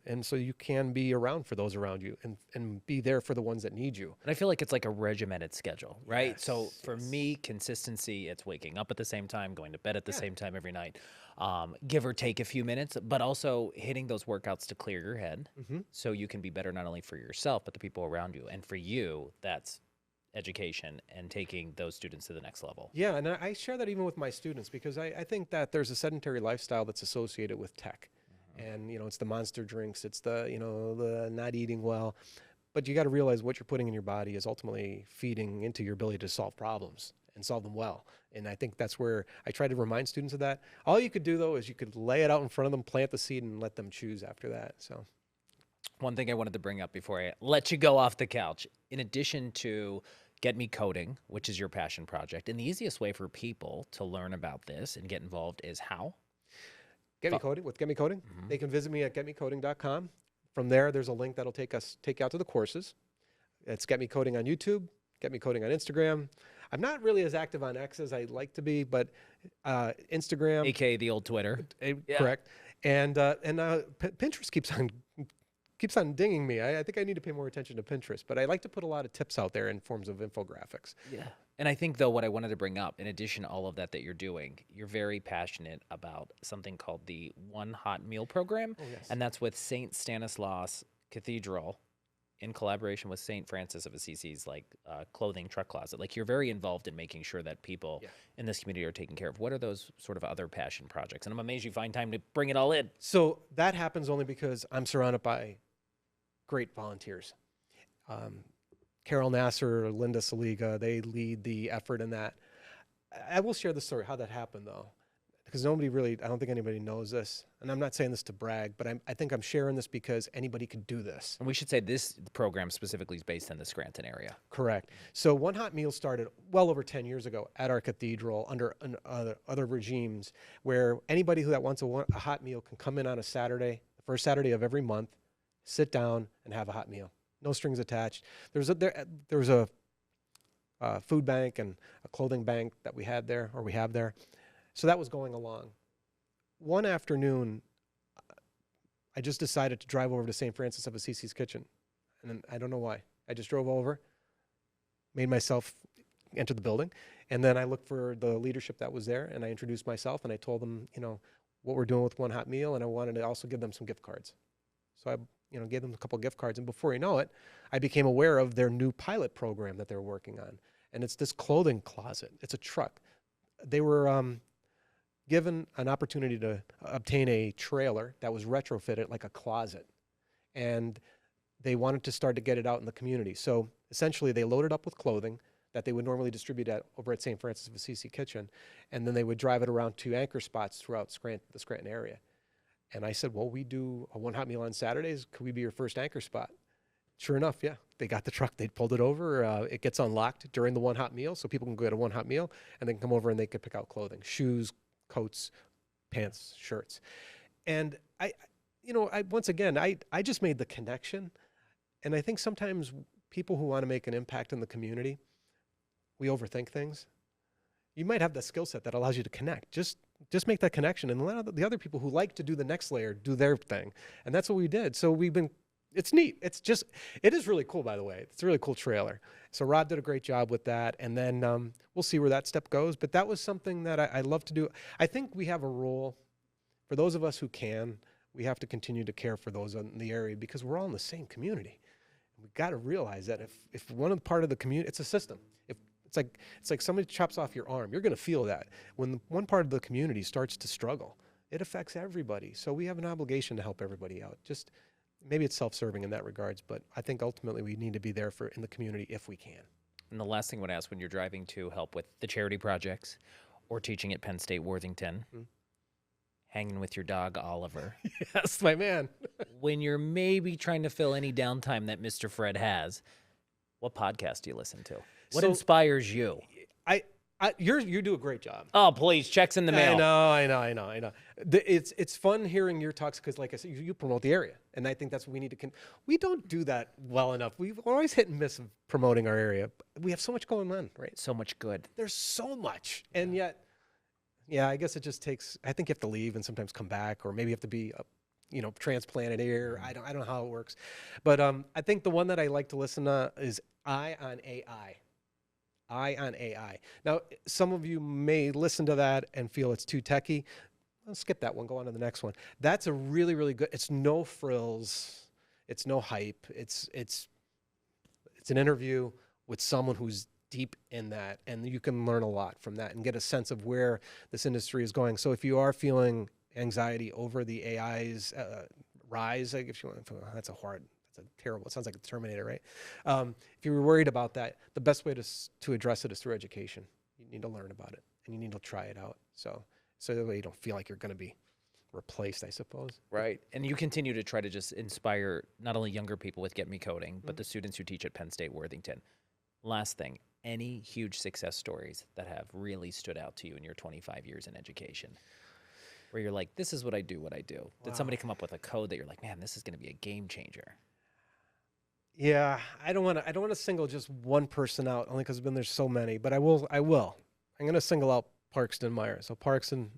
And so you can be around for those around you and be there for the ones that need you. And I feel like it's like a regimented schedule, right? Yes, so for me, consistency, it's waking up at the same time, going to bed at the same time every night, give or take a few minutes, but also hitting those workouts to clear your head so you can be better not only for yourself, but the people around you. And for you, that's education and taking those students to the next level. Yeah, and I share that even with my students, because I think that there's a sedentary lifestyle that's associated with tech. And, it's the monster drinks, it's the not eating well. But you got to realize what you're putting in your body is ultimately feeding into your ability to solve problems and solve them well. And I think that's where I try to remind students of that. All you could do, though, is you could lay it out in front of them, plant the seed, and let them choose after that. So, one thing I wanted to bring up before I let you go off the couch, in addition to Get Me Coding, which is your passion project, and the easiest way for people to learn about this and get involved is how? Get Me Coding, with Get Me Coding. They can visit me at getmecoding.com. From there, there's a link that'll take you out to the courses. It's Get Me Coding on YouTube, Get Me Coding on Instagram. I'm not really as active on X as I'd like to be, but Instagram, AKA the old Twitter. Yeah. correct, and Pinterest keeps on dinging me. I think I need to pay more attention to Pinterest, but I like to put a lot of tips out there in forms of infographics. Yeah. And I think, though, what I wanted to bring up, in addition to all of that you're doing, you're very passionate about something called the One Hot Meal program. Oh, yes. And that's with St. Stanislaus Cathedral in collaboration with St. Francis of Assisi's clothing truck closet. Like, you're very involved in making sure that people in this community are taken care of. What are those sort of other passion projects? And I'm amazed you find time to bring it all in. So that happens only because I'm surrounded by great volunteers. Carol Nasser, Linda Saliga, they lead the effort in that. I will share the story, how that happened, though, because nobody really, I don't think anybody knows this. And I'm not saying this to brag, but I think I'm sharing this because anybody could do this. And we should say this program specifically is based in the Scranton area. Correct. So One Hot Meal started well over 10 years ago at our cathedral under other regimes, where anybody that wants a hot meal can come in on a Saturday, the first Saturday of every month, sit down and have a hot meal. No strings attached. There was a food bank and a clothing bank that we have there. So that was going along. One afternoon, I just decided to drive over to St. Francis of Assisi's kitchen. And I don't know why. I just drove over, made myself enter the building, and then I looked for the leadership that was there, and I introduced myself, and I told them, what we're doing with One Hot Meal, and I wanted to also give them some gift cards. So I gave them a couple gift cards, and before you know it, I became aware of their new pilot program that they're working on. And it's this clothing closet. It's a truck. They were given an opportunity to obtain a trailer that was retrofitted like a closet. And they wanted to start to get it out in the community. So essentially, they loaded up with clothing that they would normally distribute over at St. Francis of Assisi Kitchen, and then they would drive it around to anchor spots throughout the Scranton area. And I said, well, we do a One Hot Meal on Saturdays. Could we be your first anchor spot? Sure enough, yeah. They got the truck. They pulled it over. It gets unlocked during the One Hot Meal, so people can go get a One Hot Meal, and then come over and they could pick out clothing, shoes, coats, pants, shirts. And once again, I just made the connection. And I think sometimes people who want to make an impact in the community, we overthink things. You might have the skill set that allows you to connect. Just make that connection and let the other people who like to do the next layer do their thing. And that's what we did. So it's neat. It is really cool, by the way. It's a really cool trailer. So Rod did a great job with that. And then we'll see where that step goes. But that was something that I love to do. I think we have a role, for those of us who can, we have to continue to care for those in the area because we're all in the same community. We've got to realize that if one part of the community, it's a system. It's like somebody chops off your arm. You're going to feel that. When one part of the community starts to struggle, it affects everybody. So we have an obligation to help everybody out. Just maybe it's self-serving in that regards, but I think ultimately we need to be there in the community if we can. And the last thing I would ask, when you're driving to help with the charity projects or teaching at Penn State Worthington, hanging with your dog, Oliver. Yes, my man. When you're maybe trying to fill any downtime that Mr. Fred has, what podcast do you listen to? What inspires you? You do a great job. Oh, please, checks in the mail. I know. It's fun hearing your talks because, like I said, you promote the area, and I think that's what we need to. We don't do that well enough. We're always hit and miss of promoting our area. We have so much going on, right? So much good. There's so much, and yet, yeah, I guess it just takes. I think you have to leave and sometimes come back, or maybe you have to be, transplanted here. I don't know how it works, but I think the one that I like to listen to is Eye on AI. Eye on AI. Now, some of you may listen to that and feel it's too techie. I'll skip that one. Go on to the next one. That's a really, really good. It's no frills. It's no hype. It's an interview with someone who's deep in that, and you can learn a lot from that and get a sense of where this industry is going. So if you are feeling anxiety over the AI's rise, like if you want, that's a terrible, it sounds like a Terminator, right? If you were worried about that, the best way to address it is through education. You need to learn about it, and you need to try it out. So that way you don't feel like you're going to be replaced, I suppose. Right. And you continue to try to just inspire not only younger people with Get Me Coding, but the students who teach at Penn State Worthington. Last thing, any huge success stories that have really stood out to you in your 25 years in education? Where you're like, this is what I do. Did somebody come up with a code that you're like, man, this is going to be a game changer? Yeah, I don't want to single just one person out, only because there's so many. But I will. I'm going to single out Parkston Meyer. So Parkston,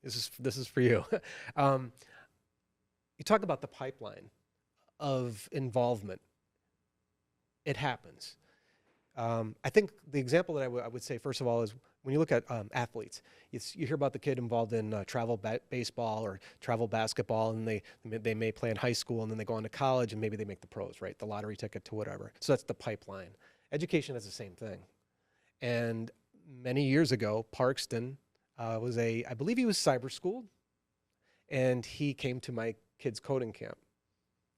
this is for you. You talk about the pipeline of involvement. It happens. I think the example that I would say, first of all, is when you look at athletes, you hear about the kid involved in travel baseball or travel basketball, and they may play in high school, and then they go on to college, and maybe they make the pros, right? The lottery ticket to whatever. So that's the pipeline. Education is the same thing. And many years ago, Parkston I believe he was cyber schooled, and he came to my kid's coding camp.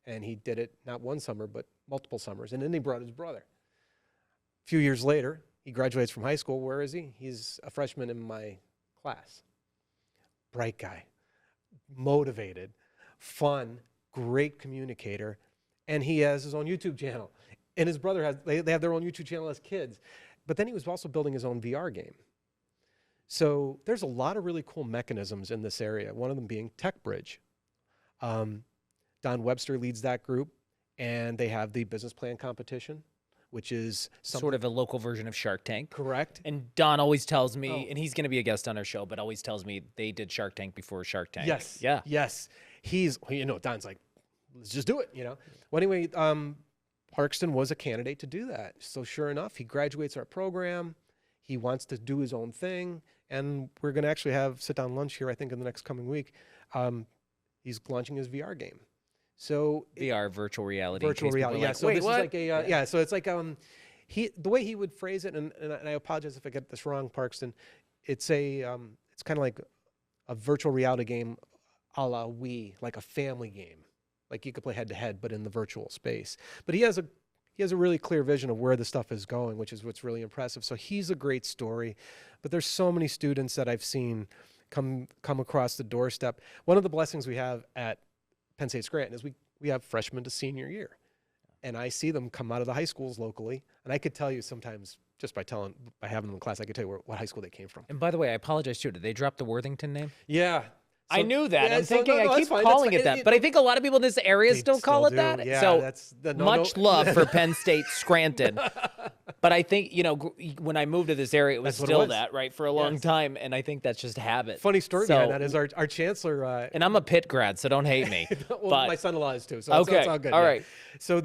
And he did it not one summer, but multiple summers. And then he brought his brother. A few years later, he graduates from high school. Where is he? He's a freshman in my class. Bright guy, motivated, fun, great communicator. And he has his own YouTube channel. And his brother they have their own YouTube channel as kids. But then he was also building his own VR game. So there's a lot of really cool mechanisms in this area, one of them being TechBridge. Don Webster leads that group, and they have the business plan competition, which is sort of a local version of Shark Tank. Correct. And Don always tells me, and he's going to be a guest on our show, but always tells me they did Shark Tank before Shark Tank. Yes. Yeah. Yes. Don's like, let's just do it, Well, anyway, Parkston was a candidate to do that. So sure enough, he graduates our program. He wants to do his own thing. And we're going to actually have sit-down lunch here, I think, in the next coming week. He's launching his VR game. So VR, virtual reality. Virtual reality, yeah. Like, So wait, this what? is like a so it's like the way he would phrase it, and I apologize if I get this wrong, Parkston. It's it's kind of like a virtual reality game, a la Wii, like a family game, like you could play head to head, but in the virtual space. But he has a really clear vision of where the stuff is going, which is what's really impressive. So he's a great story, but there's so many students that I've seen come across the doorstep. One of the blessings we have at Penn State Scranton is we have freshman to senior year. And I see them come out of the high schools locally. And I could tell you sometimes, just by having them in class, I could tell you what high school they came from. And by the way, I apologize too. Did they drop the Worthington name? Yeah. I knew that. Yeah, I'm thinking, I keep fine, calling it that. But I think a lot of people in this area still call it do. that. Yeah, so much love for Penn State Scranton. But I think, when I moved to this area, it was still that, right, for a long time. And I think that's just habit. Funny story behind that is our chancellor. And I'm a Pitt grad, so don't hate me. Well, but my son-in-law is too. So it's all good. All right. So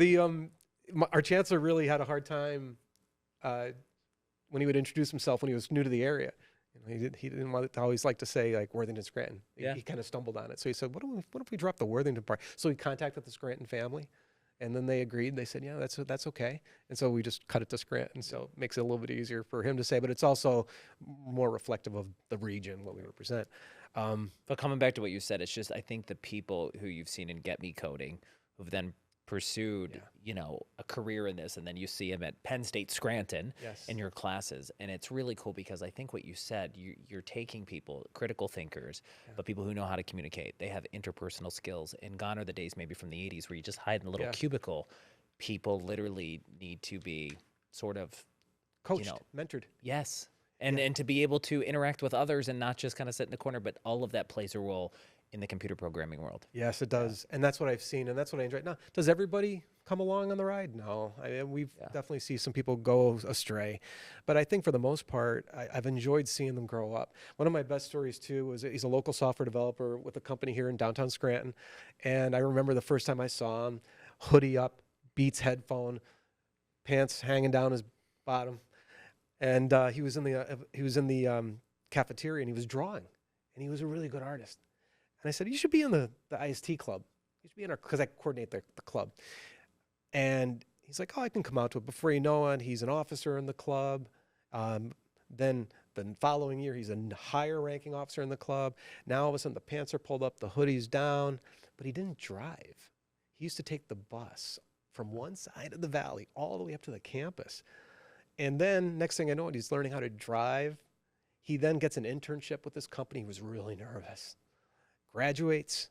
our chancellor really had a hard time when he would introduce himself when he was new to the area. He didn't want to always like to say like Worthington Scranton. He kind of stumbled on it. So he said, what if we drop the Worthington part? So he contacted the Scranton family, and then they agreed. They said, yeah, that's okay. And so we just cut it to Scranton. So it makes it a little bit easier for him to say, but it's also more reflective of the region, what we represent. But coming back to what you said, it's just I think the people who you've seen in Get Me Coding who've then pursued, a career in this, and then you see him at Penn State Scranton in your classes. And it's really cool because I think what you said, you're taking people, critical thinkers, but people who know how to communicate. They have interpersonal skills. And gone are the days maybe from the 80s where you just hide in a little cubicle. People literally need to be sort of coached, mentored. Yes. And to be able to interact with others and not just kind of sit in the corner, but all of that plays a role in the computer programming world. Yes, it does. And that's what I've seen, and that's what I enjoy. Now, does everybody come along on the ride? No. We've definitely see some people go astray. But I think for the most part, I've enjoyed seeing them grow up. One of my best stories, too, was he's a local software developer with a company here in downtown Scranton. And I remember the first time I saw him, hoodie up, Beats headphone, pants hanging down his bottom. And he was in the cafeteria, and he was drawing. And he was a really good artist. And I said, you should be in the IST club. You should be in our, because I coordinate the club. And he's like, oh, I can come out to it. Before you know it, he's an officer in the club. Then the following year, he's a higher ranking officer in the club. Now all of a sudden the pants are pulled up, the hoodie's down, but he didn't drive. He used to take the bus from one side of the valley all the way up to the campus. And then next thing I know, he's learning how to drive. He then gets an internship with this company. He was really nervous. Graduates,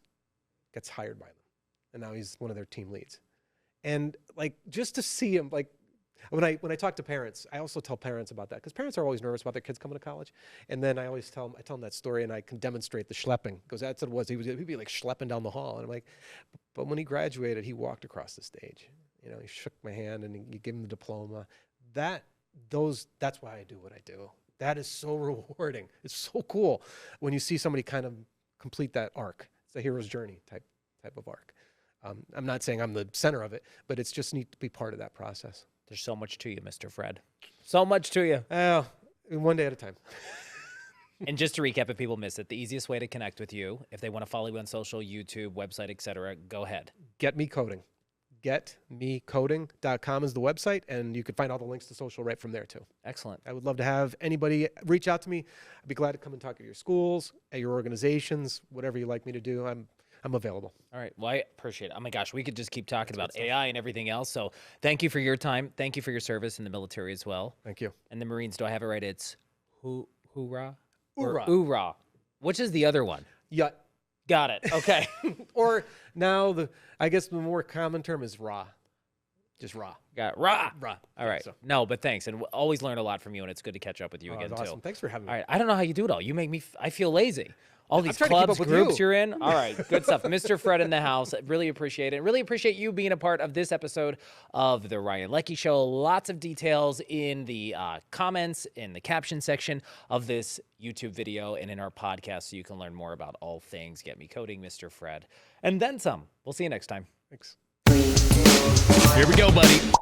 gets hired by them. And now he's one of their team leads. And like, just to see him, like, when I talk to parents, I also tell parents about that, because parents are always nervous about their kids coming to college. And then I always tell them that story, and I can demonstrate the schlepping, because that's what it was. He'd be like schlepping down the hall. And I'm like, but when he graduated, he walked across the stage. You know, he shook my hand and you give him the diploma. That's why I do what I do. That is so rewarding. It's so cool when you see somebody kind of complete that arc. It's a hero's journey type of arc. I'm not saying I'm the center of it, but it's just neat to be part of that process. There's so much to you, Mr. Fred. So much to you. Oh, one day at a time. And just to recap, if people miss it, the easiest way to connect with you, if they want to follow you on social, YouTube, website, etc., go ahead. Get Me Coding. GetMeCoding.com is the website, and you can find all the links to social right from there too. Excellent. I would love to have anybody reach out to me. I'd be glad to come and talk at your schools, at your organizations, whatever you like me to do. I'm available. All right. Well, I appreciate it. Oh my gosh, we could just keep talking about AI and everything else. So thank you for your time. Thank you for your service in the military as well. Thank you. And the Marines, do I have it right? It's hoorah? Hoorah. Or oorah. Which is the other one? Yeah. Got it. Okay. Or now I guess the more common term is raw. Just raw. Got it. Rah. Raw. All right. So. No, but thanks. And always learn a lot from you, and it's good to catch up with you again, Awesome. too. Thanks for having me. All right. I don't know how you do it all. You make me, I feel lazy. All these trying to keep clubs, up with groups you. you're in. All right. Good stuff. Mr. Fred in the house. Really appreciate it. Really appreciate you being a part of this episode of the Ryan Leckey Show. Lots of details in the comments, in the caption section of this YouTube video and in our podcast, so you can learn more about all things Get Me Coding, Mr. Fred, and then some. We'll see you next time. Thanks. Here we go, buddy.